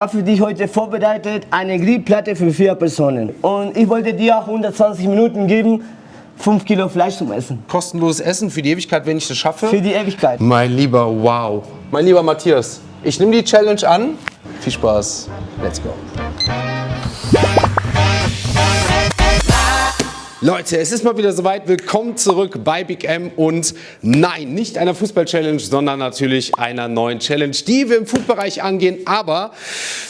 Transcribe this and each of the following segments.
Für dich heute vorbereitet eine Grillplatte für 4 Personen. Und ich wollte dir 120 Minuten geben, 5 Kilo Fleisch zum Essen. Kostenloses Essen für die Ewigkeit, wenn ich das schaffe? Für die Ewigkeit. Mein lieber, wow. Mein lieber Matthias, ich nehme die Challenge an. Viel Spaß. Let's go. Leute, es ist mal wieder soweit. Willkommen zurück bei Big M und nein, nicht einer Fußball-Challenge, sondern natürlich einer neuen Challenge, die wir im Food-Bereich angehen. Aber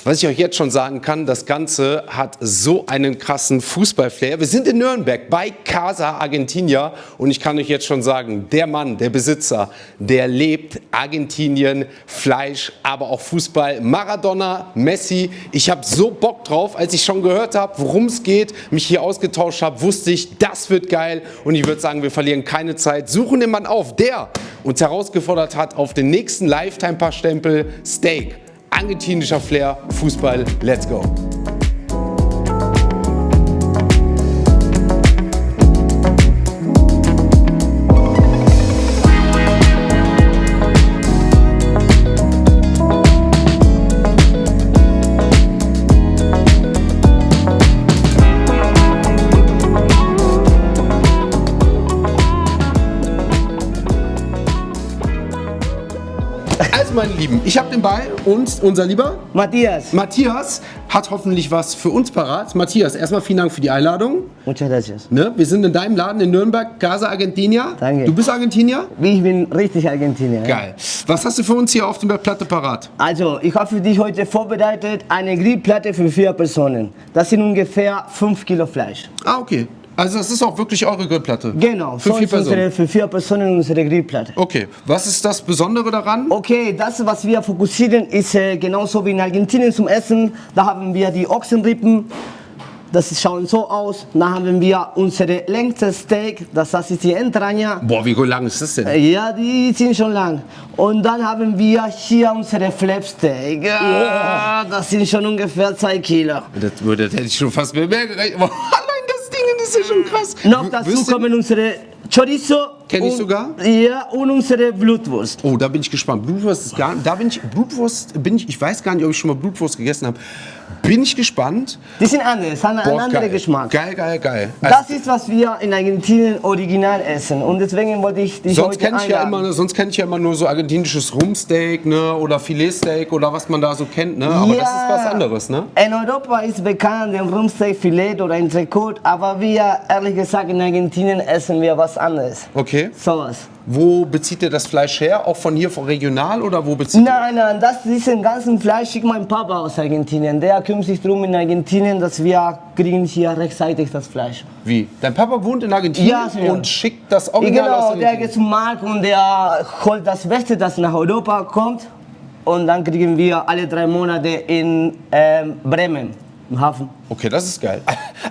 was ich euch jetzt schon sagen kann, das Ganze hat so einen krassen Fußball-Flair. Wir sind in Nürnberg bei Casa Argentina und ich kann euch jetzt schon sagen, der Mann, der Besitzer, der lebt Argentinien, Fleisch, aber auch Fußball. Maradona, Messi. Ich habe so Bock drauf, als ich schon gehört habe, worum es geht, mich hier ausgetauscht habe, wusste ich, das wird geil und ich würde sagen, wir verlieren keine Zeit. Suchen den Mann auf, der uns herausgefordert hat auf den nächsten Lifetime-Paar-Stempel Steak. Argentinischer Flair, Fußball, let's go. Also meine Lieben, ich habe den Ball und unser lieber Matthias hat hoffentlich was für uns parat. Matthias, erstmal vielen Dank für die Einladung. Muchas gracias. Ne? Wir sind in deinem Laden in Nürnberg, Casa Argentina. Danke. Du bist Argentinier? Ich bin richtig Argentinier. Geil. Was hast du für uns hier auf der Platte parat? Also, ich habe für dich heute vorbereitet eine Grillplatte für 4 Personen. Das sind ungefähr 5 Kilo Fleisch. Ah, okay. Also das ist auch wirklich eure Grillplatte? Genau, für 4 Personen. Für 4 Personen unsere Grillplatte. Okay, was ist das Besondere daran? Okay, das, was wir fokussieren, ist genauso wie in Argentinien zum Essen. Da haben wir die Ochsenrippen, das schaut so aus. Da haben wir unsere längste Steak, das ist die Entraña. Boah, wie lang ist das denn? Ja, die sind schon lang. Und dann haben wir hier unsere Flapsteak. Ja, das sind schon ungefähr 2 Kilo. Das hätte ich schon fast mehr gerechnet. Das ist ja schon krass. Noch dazu kommen unsere Chorizo. Kenn ich sogar? Ja, und unsere Blutwurst. Oh, da bin ich gespannt. Blutwurst ist gar nicht. Ich weiß gar nicht, ob ich schon mal Blutwurst gegessen habe. Bin ich gespannt. Die sind anders, haben einen anderen Geschmack. Geil. Das ist, was wir in Argentinien original essen. Und deswegen wollte ich dich heute einladen. Sonst kenne ich ja immer nur so argentinisches Rumpsteak, ne? Oder Filetsteak oder was man da so kennt. Ne? Aber das ist was anderes. Ne? In Europa ist bekannt ein Rumpsteak, Filet oder ein Tricot. Aber wir, ehrlich gesagt, in Argentinien essen wir was anderes. Okay. Sowas. Wo bezieht ihr das Fleisch her? Auch von hier, von regional oder wo bezieht ihr? Nein, diesen ganzen Fleisch schickt mein Papa aus Argentinien. Der kümmert sich darum in Argentinien, dass wir kriegen hier rechtzeitig das Fleisch. Wie? Dein Papa wohnt in Argentinien und schickt das Original aus Argentinien? Genau, der geht zum Markt und der holt das Beste, das nach Europa kommt. Und dann kriegen wir alle 3 Monate in Bremen, im Hafen. Okay, das ist geil.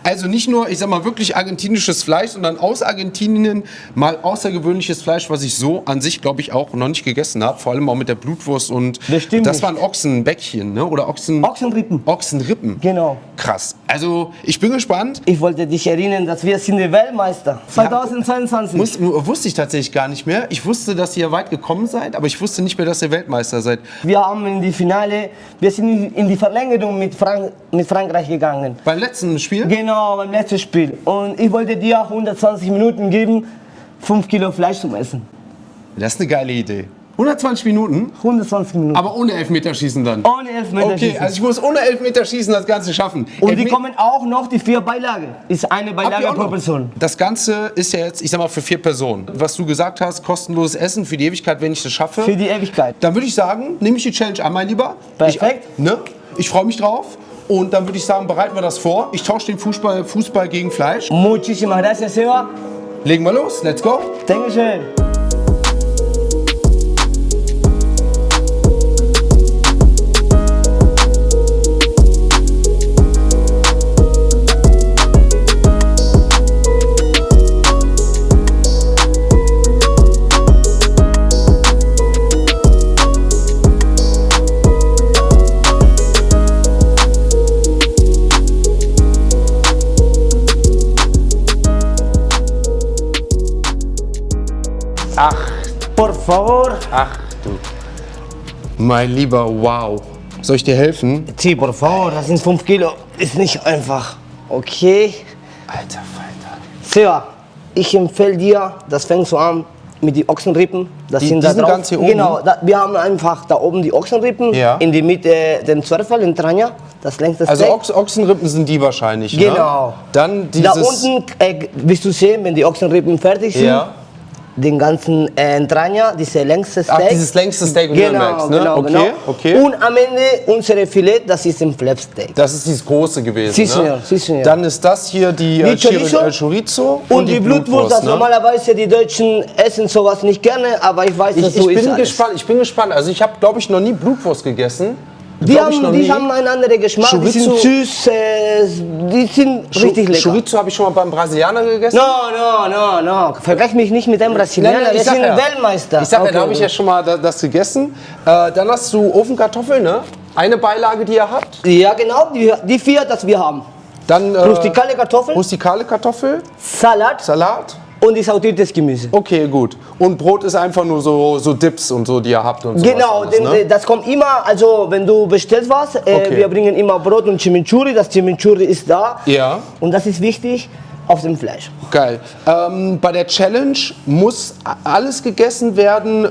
Also nicht nur, ich sag mal, wirklich argentinisches Fleisch, sondern aus Argentinien mal außergewöhnliches Fleisch, was ich so an sich, glaube ich, auch noch nicht gegessen habe. Vor allem auch mit der Blutwurst und das waren Ochsenbäckchen, ne? Oder Ochsenrippen. Ochsenrippen. Genau. Krass. Also ich bin gespannt. Ich wollte dich erinnern, dass wir sind die Weltmeister 2022. Wusste ich tatsächlich gar nicht mehr. Ich wusste, dass ihr weit gekommen seid, aber ich wusste nicht mehr, dass ihr Weltmeister seid. Wir haben in die Finale, wir sind in die Verlängerung mit Frankreich gegangen. Beim letzten Spiel? Genau, beim letzten Spiel. Und ich wollte dir 120 Minuten geben, 5 Kilo Fleisch zum Essen. Das ist eine geile Idee. 120 Minuten? 120 Minuten. Aber ohne Elfmeterschießen dann? Ohne Elfmeterschießen. Okay, also ich muss ohne Elfmeterschießen das Ganze schaffen. Und die kommen auch noch die 4 Beilagen. Ist eine Beilage pro Person. Das Ganze ist ja jetzt, ich sag mal, für 4 Personen. Was du gesagt hast, kostenloses Essen für die Ewigkeit, wenn ich das schaffe. Für die Ewigkeit. Dann würde ich sagen, nehme ich die Challenge an, mein Lieber. Perfekt. Ich freue mich drauf. Und dann würde ich sagen, bereiten wir das vor. Ich tausche den Fußball gegen Fleisch. Muchísimas gracias, Seba. Legen wir los, let's go. Dankeschön. Ach, Por favor. Ach du. Mein lieber, wow. Soll ich dir helfen? Sí, por favor, das sind 5 Kilo. Ist nicht einfach. Okay. Alter Falter. Seva, ich empfehle dir, das fängt so an mit den Ochsenrippen. Das Die sind da sind drauf. ganz hier oben? Genau, wir haben einfach da oben die Ochsenrippen, Ja. in die Mitte den Zwerfel, den Tranja, das längste Also Steak. Ochsenrippen sind die wahrscheinlich, ne? Genau. Dann Da dieses... unten wirst du sehen, wenn die Ochsenrippen fertig sind, Ja. den ganzen Tranja, diese längste Steak. Ach, dieses längste Steak Genau, Nürnbergs, ne? genau, Okay, genau. okay. Und am Ende unser Filet, das ist ein Flapsteak. Das ist dieses große gewesen, Sí, ne? señor, sí, señor. Dann ist das hier die Chorizo. Und die Blutwurst, das ne? normalerweise die Deutschen essen sowas nicht gerne, aber ich weiß, dass Ich so ist bin alles. gespannt, ich bin gespannt. Also ich habe, glaube ich, noch nie Blutwurst gegessen. Die Glaub ich noch nie. haben einen anderen Geschmack, die sind Chorizo- süß, die sind richtig lecker. Chorizo habe ich schon mal beim Brasilianer gegessen. No. Vergleich mich nicht mit dem Brasilianer, wir sind Weltmeister. Ich sag ja, Okay, da habe ich ja schon mal das gegessen. Dann hast du Ofenkartoffeln, ne? Eine Beilage, die ihr habt. Ja, genau, die 4, das wir haben. Dann Rustikale Kartoffeln, rustikale Kartoffel, Salat Salat. und die sautiertes Gemüse. Okay, gut. Und Brot ist einfach nur so Dips und so, die ihr habt und so. Genau, das kommt immer, also wenn du bestellst was, Okay. wir bringen immer Brot und Chimichurri, das Chimichurri ist da. Ja. Und das ist wichtig auf dem Fleisch. Geil. Bei der Challenge muss alles gegessen werden.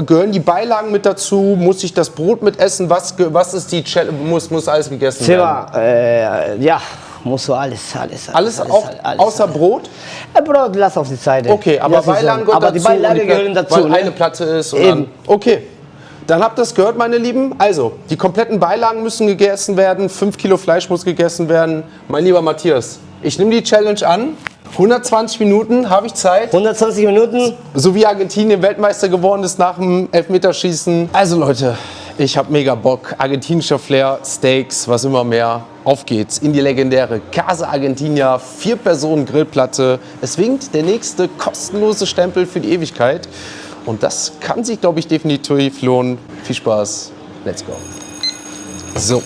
Gehören die Beilagen mit dazu? Muss ich das Brot mitessen? Was ist die Challenge? Muss alles gegessen werden? Seva, ja, musst du alles. Alles außer Brot? Brot lass auf die Seite. Okay, aber Das ist Beilagen so. gehören Aber die dazu. Beilagen und gehören dazu. Weil Ne? eine Platte ist. Und Eben. dann, okay. Dann habt ihr es gehört, meine Lieben. Also, die kompletten Beilagen müssen gegessen werden. 5 Kilo Fleisch muss gegessen werden. Mein lieber Matthias, ich nehme die Challenge an. 120 Minuten habe ich Zeit. 120 Minuten. So wie Argentinien Weltmeister geworden ist nach dem Elfmeterschießen. Also Leute, ich habe mega Bock. Argentinischer Flair, Steaks, was immer mehr. Auf geht's in die legendäre Casa Argentina 4-Personen-Grillplatte. Es winkt der nächste kostenlose Stempel für die Ewigkeit. Und das kann sich, glaube ich, definitiv lohnen. Viel Spaß. Let's go. So,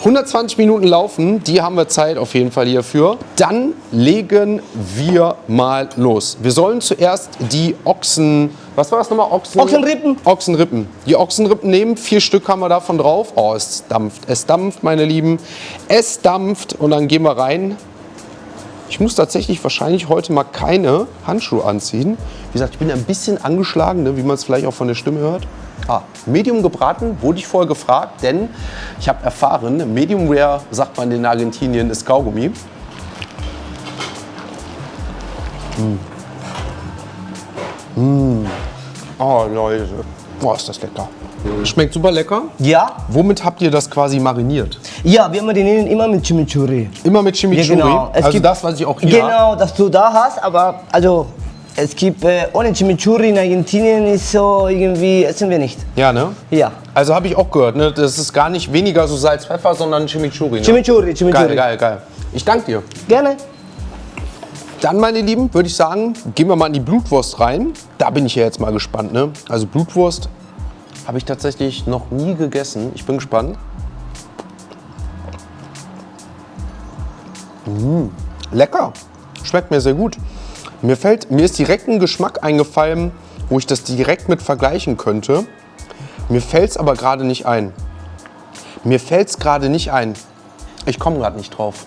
120 Minuten laufen, die haben wir Zeit auf jeden Fall hierfür. Dann legen wir mal los. Wir sollen zuerst die was war das nochmal? Ochsenrippen. Ochsenrippen. Die Ochsenrippen nehmen, 4 Stück haben wir davon drauf. Oh, es dampft, meine Lieben. Es dampft und dann gehen wir rein. Ich muss tatsächlich wahrscheinlich heute mal keine Handschuhe anziehen. Wie gesagt, ich bin ein bisschen angeschlagen, ne, wie man es vielleicht auch von der Stimme hört. Medium gebraten, wurde ich vorher gefragt, denn ich habe erfahren, Medium Rare, sagt man in Argentinien, ist Kaugummi. Oh Leute, boah, ist das lecker. Schmeckt super lecker. Ja. Womit habt ihr das quasi mariniert? Ja, wir marinieren immer mit Chimichurri. Immer mit Chimichurri? Ja, genau. Also das, was ich auch hier habe? Genau, das du da hast, aber also es gibt ohne Chimichurri in Argentinien ist so irgendwie, essen wir nicht. Ja, ne? Ja. Also habe ich auch gehört, ne? Das ist gar nicht weniger so Salz, Pfeffer, sondern Chimichurri. Ne? Chimichurri. Geil. Ich danke dir. Gerne. Dann, meine Lieben, würde ich sagen, gehen wir mal in die Blutwurst rein. Da bin ich ja jetzt mal gespannt, ne? Also Blutwurst habe ich tatsächlich noch nie gegessen. Ich bin gespannt. Lecker. Schmeckt mir sehr gut. Mir ist direkt ein Geschmack eingefallen, wo ich das direkt mit vergleichen könnte. Mir fällt es aber gerade nicht ein. Ich komme gerade nicht drauf.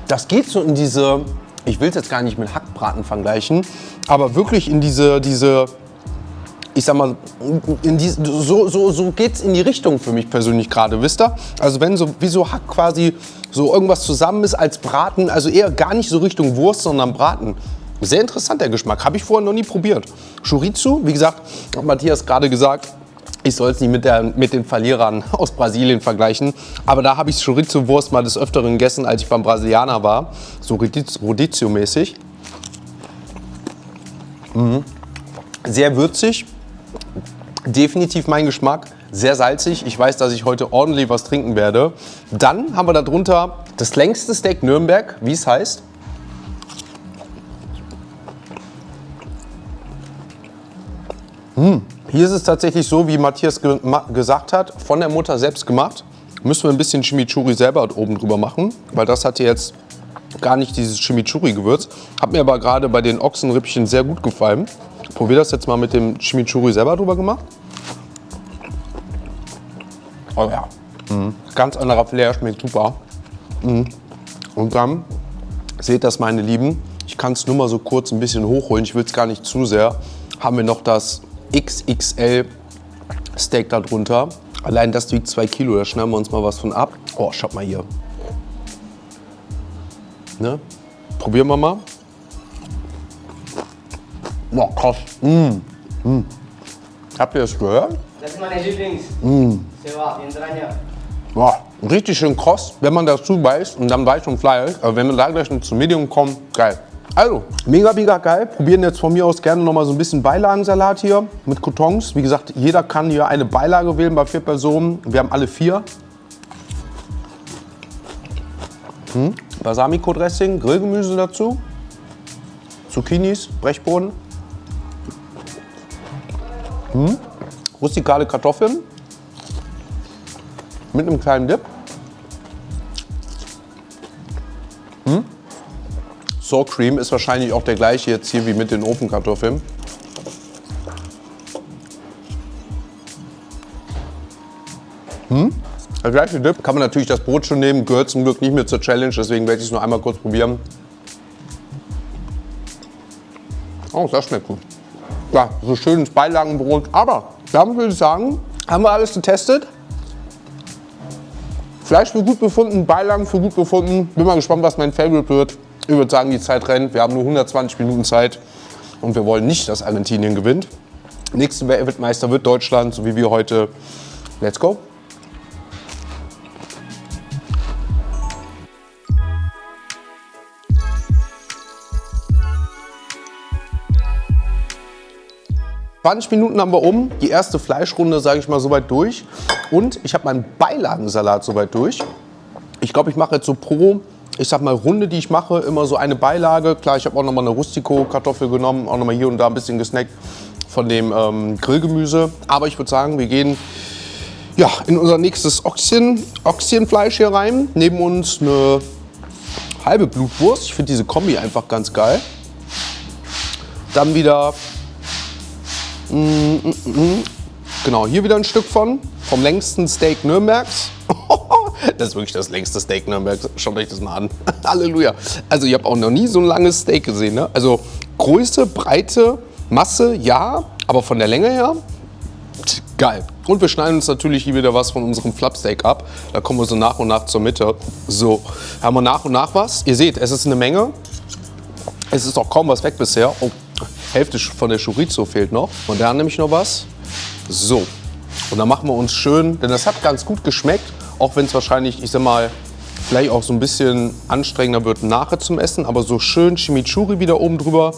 Das geht so in diese, ich will es jetzt gar nicht mit Hackbraten vergleichen, aber wirklich in diese ich sag mal, so geht's in die Richtung für mich persönlich gerade, wisst ihr? Also wenn so wie so Hack quasi so irgendwas zusammen ist als Braten, also eher gar nicht so Richtung Wurst, sondern Braten. Sehr interessant der Geschmack, habe ich vorher noch nie probiert. Chorizo, wie gesagt, hat Matthias gerade gesagt, ich soll es nicht mit den Verlierern aus Brasilien vergleichen, aber da habe ich Chorizo-Wurst mal des Öfteren gegessen, als ich beim Brasilianer war, so Rodizio-mäßig. Sehr würzig, definitiv mein Geschmack, sehr salzig. Ich weiß, dass ich heute ordentlich was trinken werde. Dann haben wir darunter das längste Steak Nürnberg, wie es heißt. Hier ist es tatsächlich so, wie Matthias gesagt hat, von der Mutter selbst gemacht. Müssen wir ein bisschen Chimichurri selber oben drüber machen, weil das hat jetzt gar nicht dieses Chimichurri-Gewürz. Hat mir aber gerade bei den Ochsenrippchen sehr gut gefallen. Probier das jetzt mal mit dem Chimichurri selber drüber gemacht. Oh ja. Ganz anderer Flair, schmeckt super. Und dann, seht das, meine Lieben, ich kann es nur mal so kurz ein bisschen hochholen, ich will es gar nicht zu sehr, haben wir noch das XXL Steak da drunter. Allein das wiegt 2 Kilo, da schneiden wir uns mal was von ab. Oh, schaut mal hier. Ne? Probieren wir mal. Boah, krass. Habt ihr das gehört? Das ist meine Lieblings. Seva, Entraña. Boah, richtig schön kross, wenn man dazu beißt und dann Weich und Fleisch. Aber wenn wir da gleich zum Medium kommen, geil. Also, mega, mega geil. Probieren jetzt von mir aus gerne noch mal so ein bisschen Beilagensalat hier mit Croutons. Wie gesagt, jeder kann hier eine Beilage wählen bei 4 Personen. Wir haben alle 4. Balsamico-Dressing, Grillgemüse dazu. Zucchinis, Brechbohnen. Rustikale Kartoffeln. Mit einem kleinen Dip. Sour Cream ist wahrscheinlich auch der gleiche jetzt hier wie mit den Ofenkartoffeln. Der gleiche Dip. Kann man natürlich das Brot schon nehmen, gehört zum Glück nicht mehr zur Challenge, deswegen werde ich es nur einmal kurz probieren. Oh, das schmeckt gut. Ja, so schönes Beilagenbrot. Aber damit würde ich sagen, haben wir alles getestet. Fleisch für gut befunden, Beilagen für gut befunden. Bin mal gespannt, was mein Favorite wird. Ich würde sagen, die Zeit rennt. Wir haben nur 120 Minuten Zeit und wir wollen nicht, dass Argentinien gewinnt. Nächster Weltmeister wird Deutschland, so wie wir heute. Let's go! Minuten haben wir um. Die erste Fleischrunde, sage ich mal, soweit durch. Und ich habe meinen Beilagensalat soweit durch. Ich glaube, ich mache jetzt so pro, ich sag mal, Runde, die ich mache, immer so eine Beilage. Klar, ich habe auch noch mal eine Rustico-Kartoffel genommen, auch noch mal hier und da ein bisschen gesnackt von dem Grillgemüse. Aber ich würde sagen, wir gehen ja, in unser nächstes Ochsenfleisch hier rein. Neben uns eine halbe Blutwurst. Ich finde diese Kombi einfach ganz geil. Dann wieder genau, hier wieder ein Stück vom längsten Steak Nürnbergs. Das ist wirklich das längste Steak Nürnbergs. Schaut euch das mal an. Halleluja. Also ich habe auch noch nie so ein langes Steak gesehen. Ne? Also Größe, Breite, Masse, ja, aber von der Länge her, geil. Und wir schneiden uns natürlich hier wieder was von unserem Flapsteak ab. Da kommen wir so nach und nach zur Mitte. So, haben wir nach und nach was. Ihr seht, es ist eine Menge. Es ist auch kaum was weg bisher. Oh, Hälfte von der Chorizo fehlt noch. Und da nämlich noch was. So. Und dann machen wir uns schön, denn das hat ganz gut geschmeckt. Auch wenn es wahrscheinlich, ich sag mal, vielleicht auch so ein bisschen anstrengender wird nachher zum Essen. Aber so schön Chimichurri wieder oben drüber.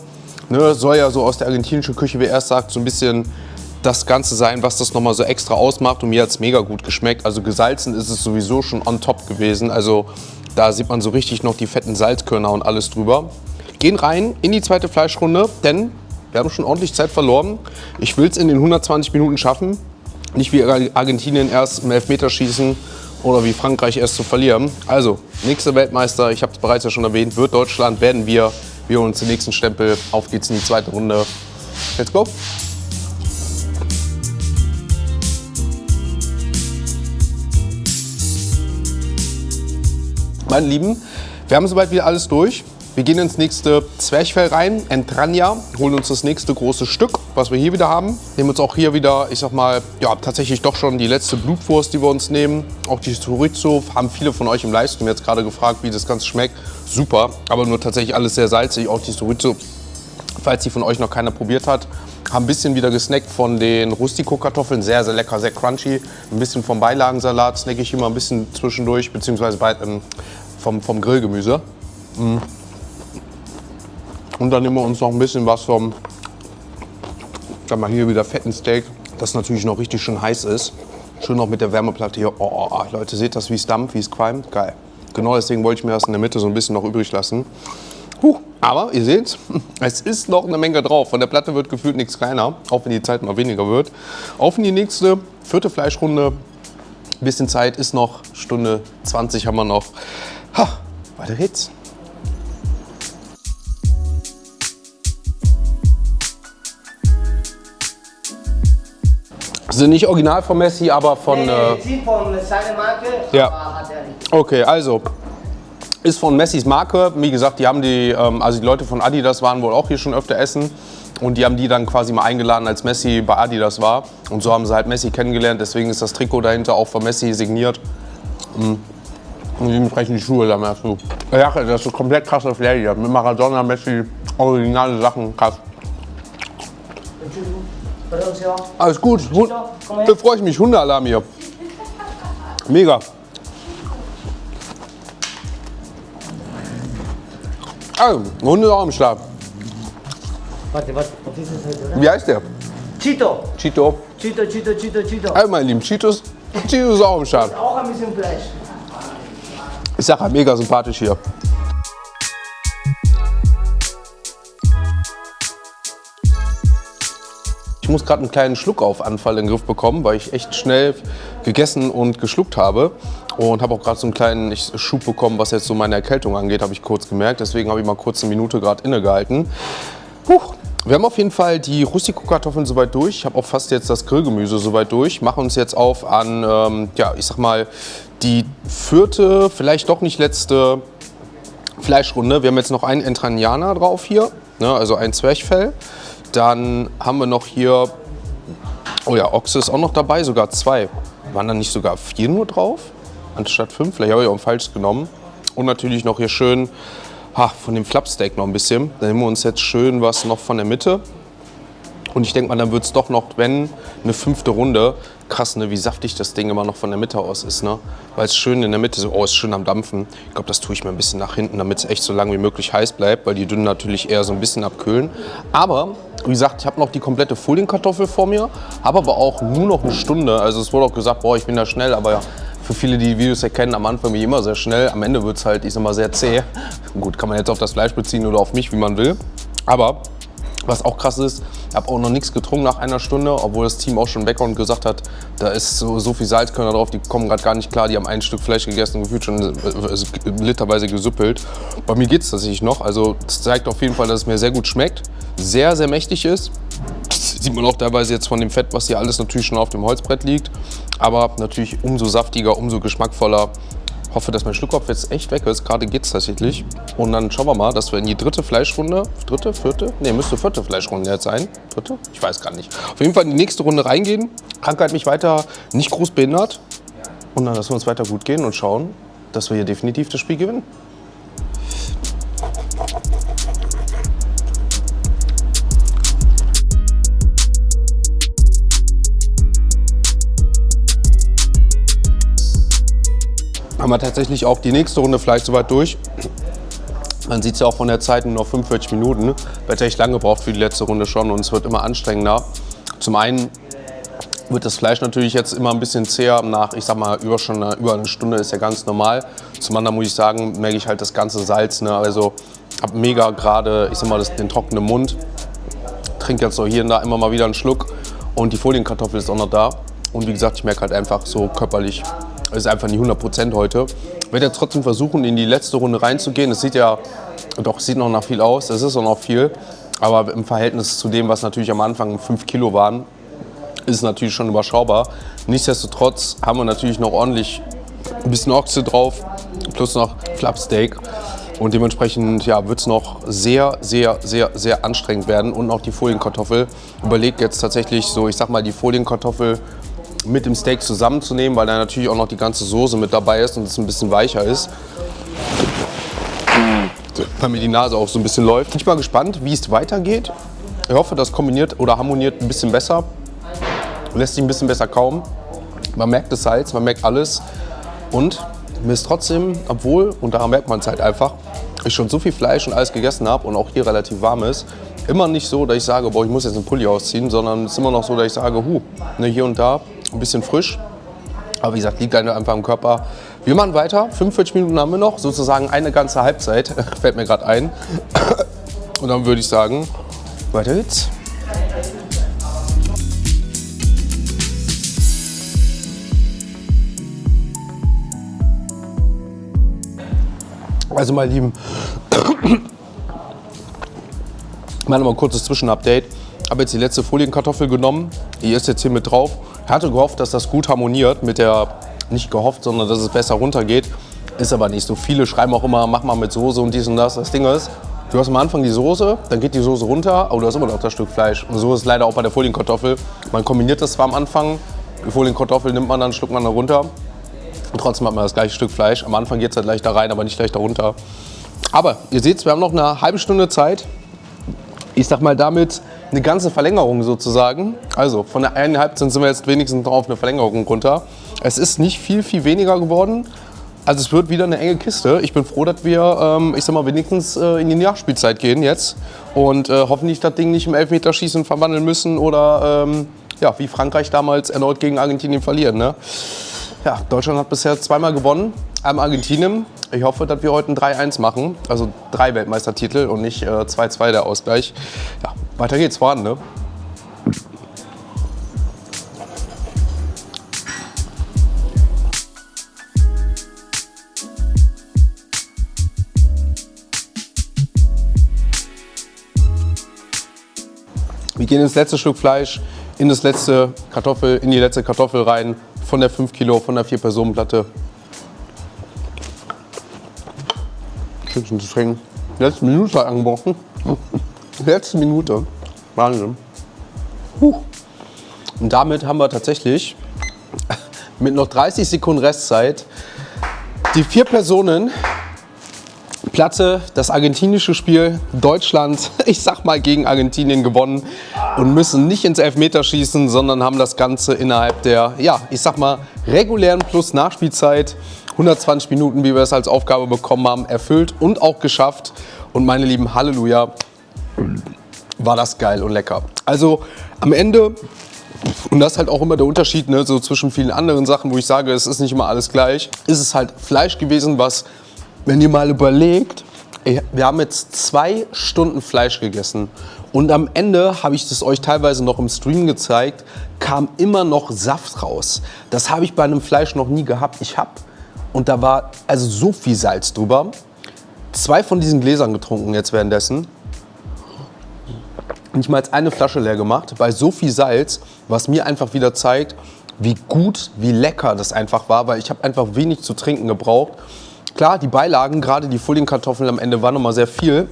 Ne, soll ja so aus der argentinischen Küche, wie er es sagt, so ein bisschen das Ganze sein, was das nochmal so extra ausmacht. Und mir hat es mega gut geschmeckt. Also gesalzen ist es sowieso schon on top gewesen. Also da sieht man so richtig noch die fetten Salzkörner und alles drüber. Gehen rein in die zweite Fleischrunde, denn wir haben schon ordentlich Zeit verloren. Ich will es in den 120 Minuten schaffen. Nicht wie Argentinien erst im Elfmeterschießen oder wie Frankreich erst zu verlieren. Also, nächster Weltmeister, ich habe es bereits ja schon erwähnt, wird Deutschland, werden wir. Wir holen uns den nächsten Stempel. Auf geht's in die zweite Runde. Let's go! Meine Lieben, wir haben soweit wieder alles durch. Wir gehen ins nächste Zwerchfell rein, Entraña, holen uns das nächste große Stück, was wir hier wieder haben. Nehmen uns auch hier wieder, ich sag mal, ja, tatsächlich doch schon die letzte Blutwurst, die wir uns nehmen. Auch die Chorizo, haben viele von euch im Livestream jetzt gerade gefragt, wie das Ganze schmeckt. Super, aber nur tatsächlich alles sehr salzig. Auch die Chorizo, falls die von euch noch keiner probiert hat, haben ein bisschen wieder gesnackt von den Rustico-Kartoffeln. Sehr, sehr lecker, sehr crunchy. Ein bisschen vom Beilagensalat snacke ich immer ein bisschen zwischendurch, beziehungsweise vom Grillgemüse. Und dann nehmen wir uns noch ein bisschen was vom, sag mal, hier wieder fetten Steak, das natürlich noch richtig schön heiß ist. Schön noch mit der Wärmeplatte hier. Oh, Leute, seht das, wie es dampft, wie es qualmt? Geil. Genau deswegen wollte ich mir das in der Mitte so ein bisschen noch übrig lassen. Aber ihr seht, es ist noch eine Menge drauf. Von der Platte wird gefühlt nichts kleiner, auch wenn die Zeit mal weniger wird. Auf in die nächste, vierte Fleischrunde. Ein bisschen Zeit ist noch, Stunde 20 haben wir noch. Weiter geht's. Sind nicht original von Messi, aber von... die von seiner Marke, ja. aber hat er nicht. Okay, also ist von Messis Marke. Wie gesagt, die haben also die Leute von Adidas waren wohl auch hier schon öfter essen. Und die haben die dann quasi mal eingeladen, als Messi bei Adidas war. Und so haben sie halt Messi kennengelernt. Deswegen ist das Trikot dahinter auch von Messi signiert. Und dementsprechend die Schuhe dann dazu. Ja, das ist komplett krasser Flair hier. Mit Maradona, Messi, originale Sachen, krass. Alles gut, da freue ich mich. Hundealarm hier. Mega. Also, Hunde auch im Start. Warte, was ist das heute, oder? Wie heißt der? Cheeto. Cheeto. Cheeto. Also, meine Lieben, Cheetos ist auch im Start. Auch ein bisschen Fleisch. Ich sag ja, mega sympathisch hier. Ich muss gerade einen kleinen Schluckaufanfall in den Griff bekommen, weil ich echt schnell gegessen und geschluckt habe. Und habe auch gerade so einen kleinen Schub bekommen, was jetzt so meine Erkältung angeht, habe ich kurz gemerkt. Deswegen habe ich mal kurz eine Minute gerade innegehalten. Wir haben auf jeden Fall die Rustico-Kartoffeln soweit durch. Ich habe auch fast jetzt das Grillgemüse soweit durch. Machen uns jetzt auf an, ja, ich sag mal, die 4., vielleicht doch nicht letzte Fleischrunde. Wir haben jetzt noch einen Entragnana drauf hier, ne, also ein Zwerchfell. Dann haben wir noch hier, oh ja, Ochse ist auch noch dabei, sogar 2. Waren dann nicht sogar 4 nur drauf, anstatt 5? Vielleicht habe ich auch falsch genommen. Und natürlich noch hier schön von dem Flapsteak noch ein bisschen. Dann nehmen wir uns jetzt schön was noch von der Mitte. Und ich denke mal, dann wird es doch noch, wenn, eine 5. Runde. Krass, ne, wie saftig das Ding immer noch von der Mitte aus ist, ne? Weil es schön in der Mitte so, oh, ist schön am Dampfen. Ich glaube, das tue ich mir ein bisschen nach hinten, damit es echt so lange wie möglich heiß bleibt, weil die dünnen natürlich eher so ein bisschen abkühlen. Aber, wie gesagt, ich habe noch die komplette Folienkartoffel vor mir, habe aber auch nur noch eine Stunde. Also es wurde auch gesagt, boah, ich bin da schnell, aber ja, für viele, die Videos erkennen, am Anfang bin ich immer sehr schnell. Am Ende wird es halt, ich sag mal, sehr zäh. Gut, kann man jetzt auf das Fleisch beziehen oder auf mich, wie man will. Aber was auch krass ist, ich habe auch noch nichts getrunken nach einer Stunde, obwohl das Team auch schon weg und gesagt hat, da ist so viel Salzkörner drauf, die kommen gerade gar nicht klar. Die haben ein Stück Fleisch gegessen und gefühlt schon literweise gesüppelt. Bei mir geht es tatsächlich noch. Also das zeigt auf jeden Fall, dass es mir sehr gut schmeckt, sehr, sehr mächtig ist. Das sieht man auch teilweise jetzt von dem Fett, was hier alles natürlich schon auf dem Holzbrett liegt. Aber natürlich umso saftiger, umso geschmackvoller. Ich hoffe, dass mein Schluckkopf jetzt echt weg ist. Gerade geht es tatsächlich. Und dann schauen wir mal, dass wir in die 3. Fleischrunde, 3., 4., nee, müsste 4. Fleischrunde jetzt sein. 3.? Ich weiß gar nicht. Auf jeden Fall in die nächste Runde reingehen. Krankheit mich weiter nicht groß behindert. Und dann lassen wir uns weiter gut gehen und schauen, dass wir hier definitiv das Spiel gewinnen. Haben wir tatsächlich auch die nächste Runde Fleisch soweit durch. Man sieht es ja auch von der Zeit, nur noch 45 Minuten. Wird echt lange gebraucht für die letzte Runde schon und es wird immer anstrengender. Zum einen wird das Fleisch natürlich jetzt immer ein bisschen zäher nach, ich sag mal, über eine Stunde ist ja ganz normal. Zum anderen muss ich sagen, merke ich halt das ganze Salz, ne? Also habe mega gerade, ich sag mal, den trockenen Mund. Trinke jetzt so hier und da immer mal wieder einen Schluck und die Folienkartoffel ist auch noch da. Und wie gesagt, ich merke halt einfach so körperlich, es ist einfach nicht 100% heute. Ich werde jetzt trotzdem versuchen, in die letzte Runde reinzugehen. Es sieht ja, doch, es sieht noch nach viel aus. Es ist auch noch viel. Aber im Verhältnis zu dem, was natürlich am Anfang 5 Kilo waren, ist es natürlich schon überschaubar. Nichtsdestotrotz haben wir natürlich noch ordentlich ein bisschen Ochse drauf, plus noch Flapsteak. Und dementsprechend ja, wird es noch sehr, sehr, sehr, sehr anstrengend werden. Und auch die Folienkartoffel. Überlegt jetzt tatsächlich so, ich sag mal, die Folienkartoffel mit dem Steak zusammenzunehmen, weil da natürlich auch noch die ganze Soße mit dabei ist und es ein bisschen weicher ist. Weil mir die Nase auch so ein bisschen läuft. Bin ich mal gespannt, wie es weitergeht. Ich hoffe, das kombiniert oder harmoniert ein bisschen besser. Lässt sich ein bisschen besser kauen. Man merkt das Salz, man merkt alles. Und mir ist trotzdem, obwohl, und daran merkt man es halt einfach, ich schon so viel Fleisch und alles gegessen habe und auch hier relativ warm ist, immer nicht so, dass ich sage, boah, ich muss jetzt einen Pulli ausziehen, sondern es ist immer noch so, dass ich sage, ne, hier und da ein bisschen frisch. Aber wie gesagt, liegt einfach am Körper. Wir machen weiter. 45 Minuten haben wir noch, sozusagen eine ganze Halbzeit, fällt mir gerade ein. Und dann würde ich sagen, weiter geht's. Also meine Lieben, mal ein kurzes Zwischenupdate. Ich habe jetzt die letzte Folienkartoffel genommen, die ist jetzt hier mit drauf. Ich hatte gehofft, dass das gut harmoniert mit der, nicht gehofft, sondern dass es besser runtergeht. Ist aber nicht so. Viele schreiben auch immer, mach mal mit Soße und dies und das. Das Ding ist, du hast am Anfang die Soße, dann geht die Soße runter, aber du hast immer noch das Stück Fleisch. Und so ist es leider auch bei der Folienkartoffel. Man kombiniert das zwar am Anfang, die Folienkartoffel nimmt man dann, schluckt man dann runter. Und trotzdem hat man das gleiche Stück Fleisch. Am Anfang geht es halt leicht da rein, aber nicht leicht da runter. Aber ihr seht, wir haben noch eine halbe Stunde Zeit. Ich sag mal damit eine ganze Verlängerung sozusagen. Also von der einen Halbzeit sind wir jetzt wenigstens noch auf eine Verlängerung runter. Es ist nicht viel weniger geworden. Also es wird wieder eine enge Kiste. Ich bin froh, dass wir, ich sag mal, wenigstens in die Nachspielzeit gehen jetzt. Und hoffentlich das Ding nicht im Elfmeterschießen verwandeln müssen oder ja, wie Frankreich damals erneut gegen Argentinien verlieren. Ne? Ja, Deutschland hat bisher zweimal gewonnen, einmal Argentinien. Ich hoffe, dass wir heute ein 3-1 machen, also 3 Weltmeistertitel und nicht 2-2 der Ausgleich. Ja, weiter geht's voran, ne? Wir gehen ins letzte Stück Fleisch, in die letzte Kartoffel rein, von der 5 Kilo, von der 4-Personen-Platte. Stückchen zu trinken. Letzte Minute angebrochen. Letzte Minute. Wahnsinn. Und damit haben wir tatsächlich mit noch 30 Sekunden Restzeit die 4-Personen-Platte, das argentinische Spiel, Deutschland, ich sag mal, gegen Argentinien gewonnen und müssen nicht ins Elfmeterschießen, sondern haben das Ganze innerhalb der, ja, ich sag mal, regulären plus Nachspielzeit, 120 Minuten, wie wir es als Aufgabe bekommen haben, erfüllt und auch geschafft. Und meine lieben Halleluja, war das geil und lecker. Also am Ende, und das ist halt auch immer der Unterschied, ne, so zwischen vielen anderen Sachen, wo ich sage, es ist nicht immer alles gleich, ist es halt Fleisch gewesen, was, wenn ihr mal überlegt, wir haben jetzt 2 Stunden Fleisch gegessen und am Ende, habe ich das euch teilweise noch im Stream gezeigt, kam immer noch Saft raus. Das habe ich bei einem Fleisch noch nie gehabt. Und da war also so viel Salz drüber. 2 von diesen Gläsern getrunken jetzt währenddessen. Nicht mal eine Flasche leer gemacht, bei so viel Salz, was mir einfach wieder zeigt, wie gut, wie lecker das einfach war, weil ich habe einfach wenig zu trinken gebraucht. Klar, die Beilagen, gerade die Folienkartoffeln am Ende waren noch mal sehr viel.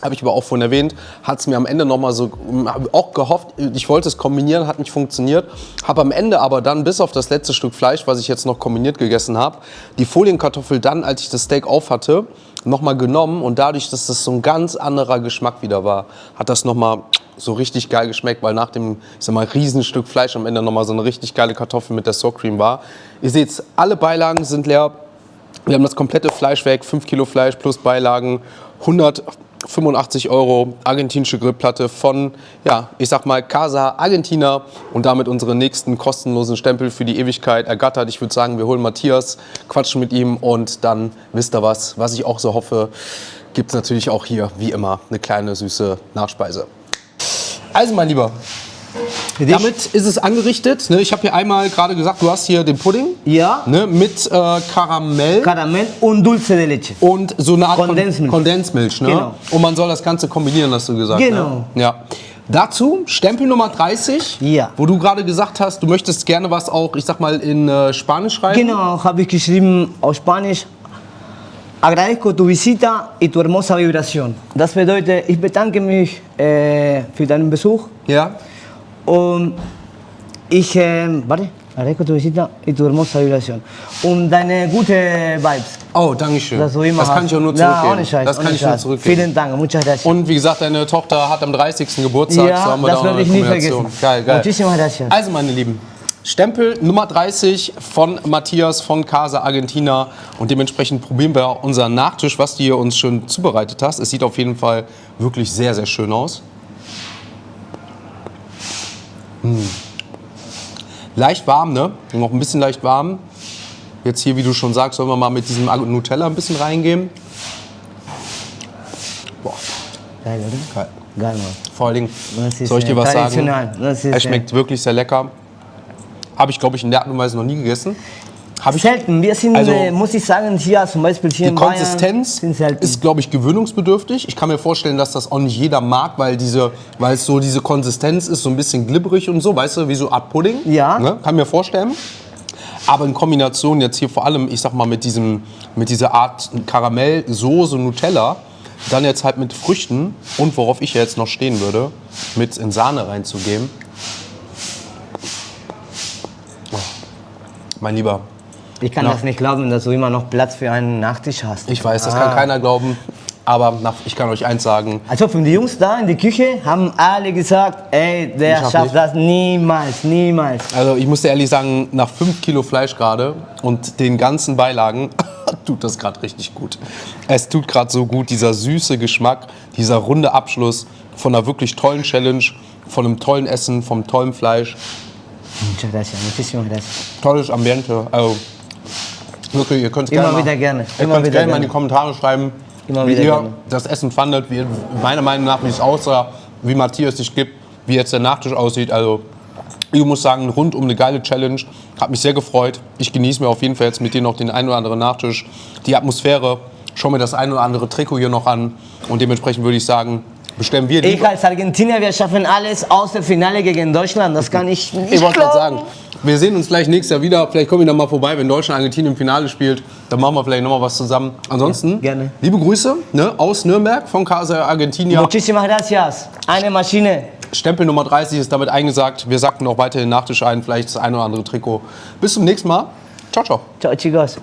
Habe ich aber auch vorhin erwähnt, hat es mir am Ende noch mal so, habe auch gehofft, ich wollte es kombinieren, hat nicht funktioniert. Habe am Ende aber dann, bis auf das letzte Stück Fleisch, was ich jetzt noch kombiniert gegessen habe, die Folienkartoffel dann, als ich das Steak auf hatte, noch mal genommen. Und dadurch, dass das so ein ganz anderer Geschmack wieder war, hat das noch mal so richtig geil geschmeckt, weil nach dem, ich sag mal, Riesenstück Fleisch am Ende noch mal so eine richtig geile Kartoffel mit der Sour Cream war. Ihr seht, alle Beilagen sind leer. Wir haben das komplette Fleisch weg, 5 Kilo Fleisch plus Beilagen, 185 € argentinische Grillplatte von, ja, ich sag mal, Casa Argentina und damit unsere nächsten kostenlosen Stempel für die Ewigkeit ergattert. Ich würde sagen, wir holen Matthias, quatschen mit ihm und dann wisst ihr was ich auch so hoffe, gibt es natürlich auch hier, wie immer, eine kleine süße Nachspeise. Also, mein Lieber, damit ist es angerichtet. Ne? Ich habe hier einmal gerade gesagt, du hast hier den Pudding, Ja. ne, mit Karamell Karamell und Dulce de Leche. und so eine Art Kondensmilch. Kondensmilch. Ne? Genau. Und man soll das Ganze kombinieren, hast du gesagt. Genau. Ne? Ja. Dazu Stempel Nummer 30, Ja. wo du gerade gesagt hast, du möchtest gerne was auch, ich sag mal, in Spanisch schreiben. Genau, habe ich geschrieben auf Spanisch. Agradezco tu visita y tu hermosa vibración. Das bedeutet, ich bedanke mich für deinen Besuch Ja. und ich, agradezco tu visita y tu hermosa vibración. Und deine gute Vibes. Oh, danke schön. Das, du immer Das kann hast. ich auch nur Ja, zurückgeben. ohne Scheiß, das kann ohne ich nur Scheiß. zurückgeben. Vielen Dank, muchas gracias. Und wie gesagt, deine Tochter hat am 30. Geburtstag. Ja, so haben wir das da werde eine ich nie Kombination. vergessen. Geil, geil. Muchísimas gracias. Also, meine Lieben, Stempel Nummer 30 von Matthias von Casa Argentina. Und dementsprechend probieren wir unseren Nachtisch, was du hier uns schön zubereitet hast. Es sieht auf jeden Fall wirklich sehr, sehr schön aus. Leicht warm, ne? Noch ein bisschen leicht warm. Jetzt hier, wie du schon sagst, sollen wir mal mit diesem Nutella ein bisschen reingehen. Boah, Geil, oder? geil. Geil, Mann. Vor allen Dingen, Das ist, soll ich dir was sagen? traditionell. Das ist, Es schmeckt wirklich sehr lecker. Habe ich, glaube ich, in der Art und Weise noch nie gegessen. Habe ich Selten. Wir sind, Also- muss ich sagen, hier zum Beispiel hier Die in Bayern Konsistenz sind selten. ist, glaube ich, gewöhnungsbedürftig. Ich kann mir vorstellen, dass das auch nicht jeder mag, weil es so diese Konsistenz ist, so ein bisschen glibberig und so, weißt du, wie so eine Art Pudding. Ja. Ne? Kann mir vorstellen. Aber in Kombination jetzt hier vor allem, ich sag mal, mit dieser Art Karamell, Soße, Nutella, dann jetzt halt mit Früchten und worauf ich jetzt noch stehen würde, mit in Sahne reinzugeben. Oh, mein Lieber, Ich kann Ja. das nicht glauben, dass du immer noch Platz für einen Nachtisch hast. ich weiß, das kann keiner glauben, aber ich kann euch eins sagen, Also von den Jungs da in der Küche haben alle gesagt, ey, Ich der schaff schafft nicht. das niemals, niemals. also ich muss dir ehrlich sagen, nach 5 Kilo Fleisch gerade und den ganzen Beilagen tut das gerade richtig gut. Es tut gerade so gut, dieser süße Geschmack, dieser runde Abschluss von einer wirklich tollen Challenge, von einem tollen Essen, vom tollen Fleisch, Muchas gracias, muchísimas gracias. tolles Ambiente. Also wirklich, ihr könnt es Immer gerne wieder gerne, Ihr immer könnt wieder gerne mal in gerne. die Kommentare schreiben, Immer wie wieder ihr gerne. das Essen fandet, wie meiner Meinung nach, wie es aussah, wie Matthias sich gibt, wie jetzt der Nachtisch aussieht. Also ich muss sagen, rundum eine geile Challenge. Hat mich sehr gefreut. Ich genieße mir auf jeden Fall jetzt mit dir noch den einen oder anderen Nachtisch. Die Atmosphäre, schau mir das ein oder andere Trikot hier noch an. Und dementsprechend würde ich sagen, bestellen wir Ich als Argentinier, wir schaffen alles außer Finale gegen Deutschland. Das kann ich nicht Ich wollte gerade glauben. sagen, wir sehen uns gleich nächstes Jahr wieder. Vielleicht kommen wir dann mal vorbei, wenn Deutschland Argentinien im Finale spielt. Dann machen wir vielleicht noch mal was zusammen. Ansonsten, gerne. liebe Grüße aus Nürnberg von Casa Argentina. Muchísimas gracias. Eine Maschine. Stempel Nummer 30 ist damit eingesagt. Wir sacken auch weiter den Nachtisch ein, vielleicht das ein oder andere Trikot. Bis zum nächsten Mal. Ciao, ciao. Ciao, chicos.